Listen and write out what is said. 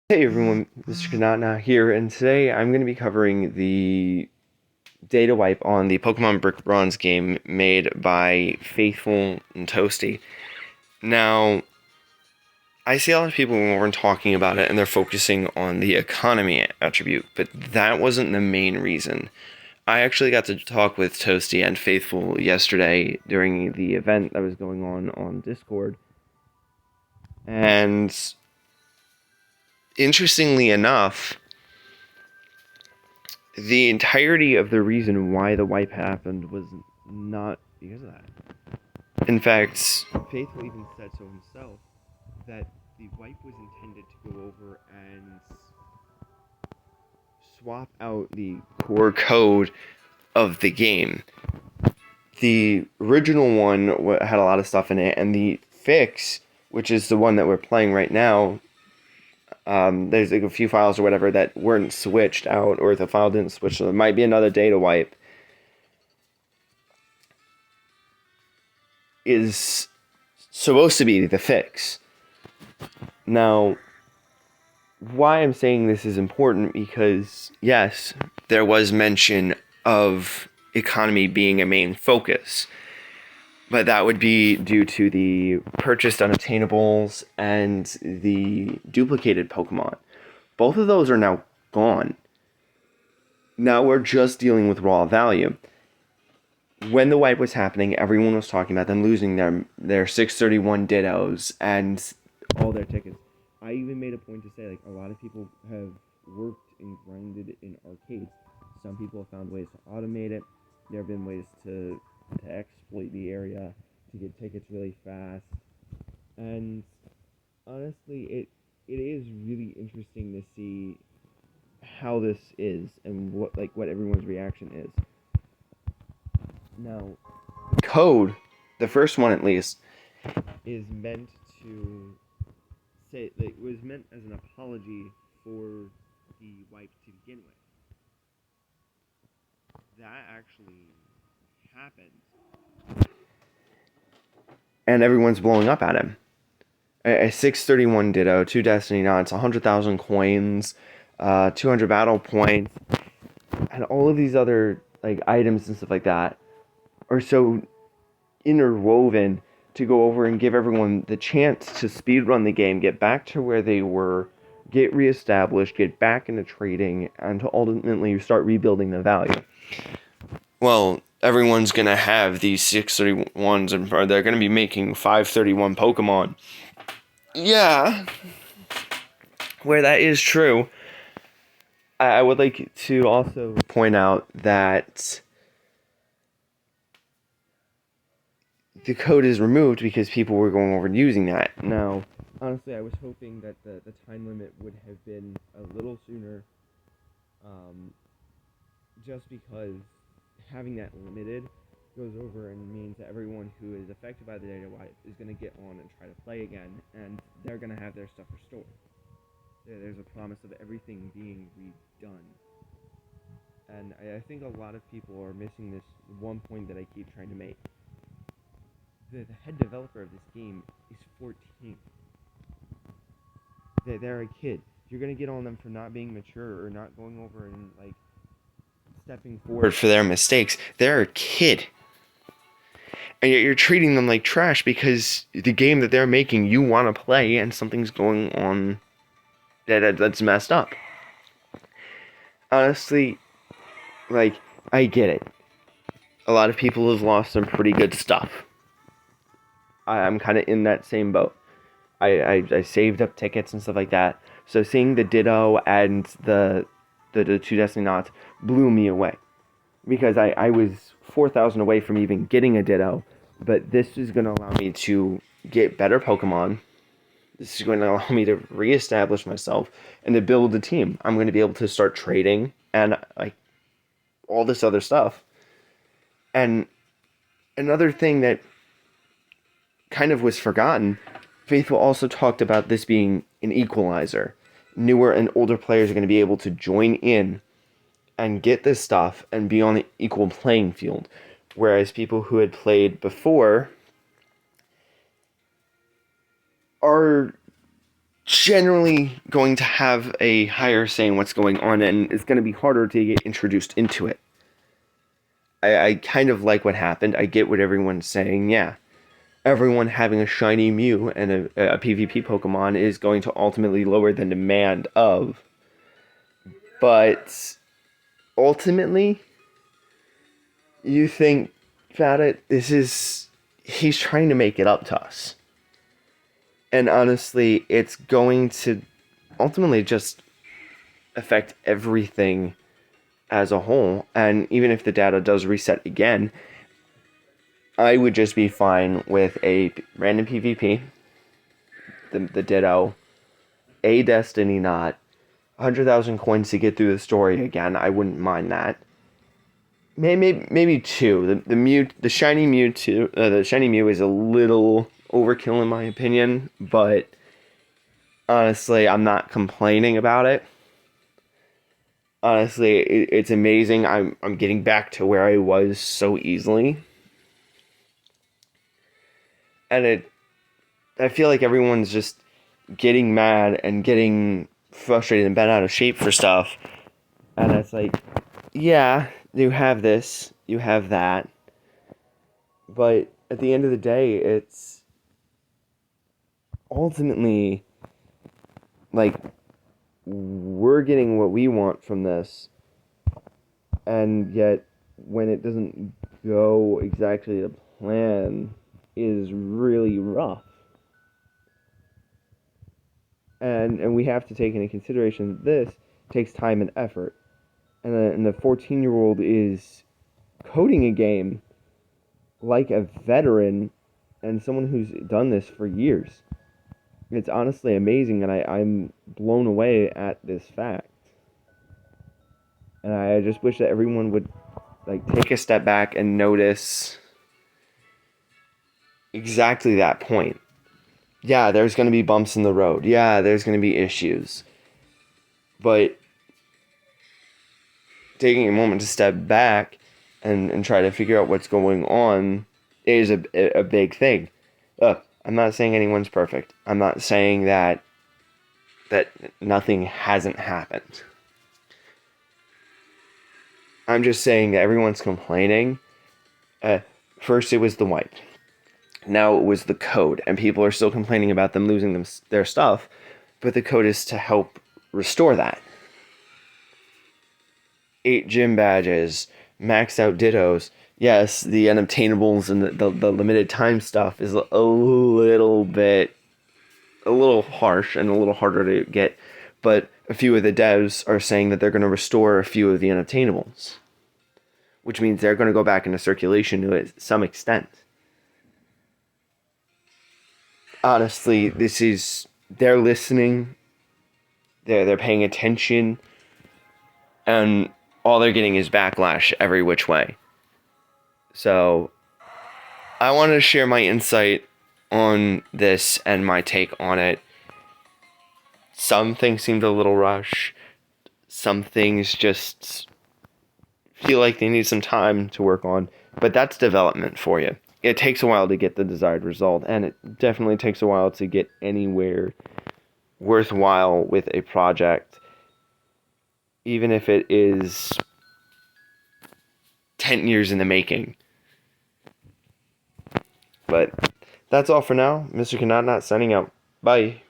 Hey everyone, Mr.CanKnotNot here, and today I'm going to be covering the data wipe on the Pokemon Brick Bronze game made by Faithful and Toasty. Now, I see a lot of people when we're talking about it and they're focusing on the economy attribute, but that wasn't the main reason. I actually got to talk with Toasty and Faithful yesterday during the event that was going on Discord, and interestingly enough, the entirety of the reason why the wipe happened was not because of that. In fact, Faithful even said so himself that the wipe was intended to go over and swap out the core code of the game. The original one had a lot of stuff in it, and the fix, which is the one that we're playing right now, there's like a few files or whatever that weren't switched out, or the file didn't switch, so there might be another data wipe, is supposed to be the fix. Now, why I'm saying this is important because, yes, there was mention of economy being a main focus, but that would be due to the purchased unobtainables and the duplicated Pokemon. Both of those are now gone. Now we're just dealing with raw value. When the wipe was happening, everyone was talking about them losing their 631 Dittos and all their tickets. I even made a point to say, like, a lot of people have worked and grinded in arcades. Some people have found ways to automate it. There have been ways to exploit the area to get tickets really fast. And honestly, it is really interesting to see how this is and what everyone's reaction is. Now, code, the first one at least, is meant to say, like, was meant as an apology for the wipe to begin with. That actually happened. And everyone's blowing up at him. A 631 Ditto, 2 Destiny Knots, 100,000 coins, 200 battle points, and all of these other like items and stuff like that are so interwoven to go over and give everyone the chance to speedrun the game, get back to where they were, get reestablished, get back into trading, and to ultimately start rebuilding the value. Well, everyone's going to have these 631s, and they're going to be making 531 Pokemon. Yeah, where that is true, I would like to also point out that the code is removed because people were going over and using that. Now, honestly, I was hoping that the time limit would have been a little sooner, just because having that limited goes over and means that everyone who is affected by the data wipe is going to get on and try to play again, and they're going to have their stuff restored. There's a promise of everything being redone. And I think a lot of people are missing this one point that I keep trying to make. The head developer of this game is 14. They're a kid. You're going to get on them for not being mature or not going over and, like, stepping forward for their mistakes. They're a kid. And yet you're treating them like trash because the game that they're making you want to play and something's going on that's messed up. Honestly, like, I get it. A lot of people have lost some pretty good stuff. I'm kind of in that same boat. I saved up tickets and stuff like that. So seeing the Ditto and the 2 Destiny Knots blew me away. Because I was 4,000 away from even getting a Ditto. But this is going to allow me to get better Pokemon. This is going to allow me to reestablish myself and to build a team. I'm going to be able to start trading and, like, all this other stuff. And another thing that kind of was forgotten, Faithful also talked about this being an equalizer. Newer and older players are going to be able to join in and get this stuff and be on an equal playing field. Whereas people who had played before are generally going to have a higher say in what's going on, and it's going to be harder to get introduced into it. I kind of like what happened. I get what everyone's saying. Yeah, everyone having a shiny Mew and a PvP Pokemon is going to ultimately lower the demand of. But ultimately, you think about it, he's trying to make it up to us. And honestly, it's going to ultimately just affect everything as a whole. And even if the data does reset again, I would just be fine with a random PvP, the Ditto, a Destiny Knot, 100,000 coins to get through the story again. I wouldn't mind that. Maybe two. The shiny Mewtwo, the shiny Mew is a little overkill in my opinion, but honestly, I'm not complaining about it. Honestly, it's amazing. I'm getting back to where I was so easily, and I feel like everyone's just getting mad and getting frustrated and bent out of shape for stuff, and it's like, yeah, you have this, you have that, but at the end of the day, it's ultimately like we're getting what we want from this, and yet when it doesn't go exactly to plan is really rough. And we have to take into consideration that this takes time and effort. And the 14-year-old is coding a game like a veteran and someone who's done this for years. It's honestly amazing, and I'm blown away at this fact. And I just wish that everyone would take a step back and notice exactly that point. Yeah, there's going to be bumps in the road. Yeah, there's going to be issues. But taking a moment to step back and try to figure out what's going on is a big thing. Look, I'm not saying anyone's perfect. I'm not saying that nothing hasn't happened. I'm just saying that everyone's complaining. First it was the wipe. Now it was the code, and people are still complaining about them losing their stuff, but the code is to help restore that. 8 gym badges, maxed out dittos. Yes, the unobtainables and the limited time stuff is a little harsh and a little harder to get, but a few of the devs are saying that they're going to restore a few of the unobtainables, which means they're going to go back into circulation to some extent. Honestly, they're listening, they're paying attention, and all they're getting is backlash every which way. So, I wanted to share my insight on this and my take on it. Some things seemed a little rushed. Some things just feel like they need some time to work on. But that's development for you. It takes a while to get the desired result, and it definitely takes a while to get anywhere worthwhile with a project, even if it is 10 years in the making. But that's all for now. Mr.CanKnotNot signing out. Bye.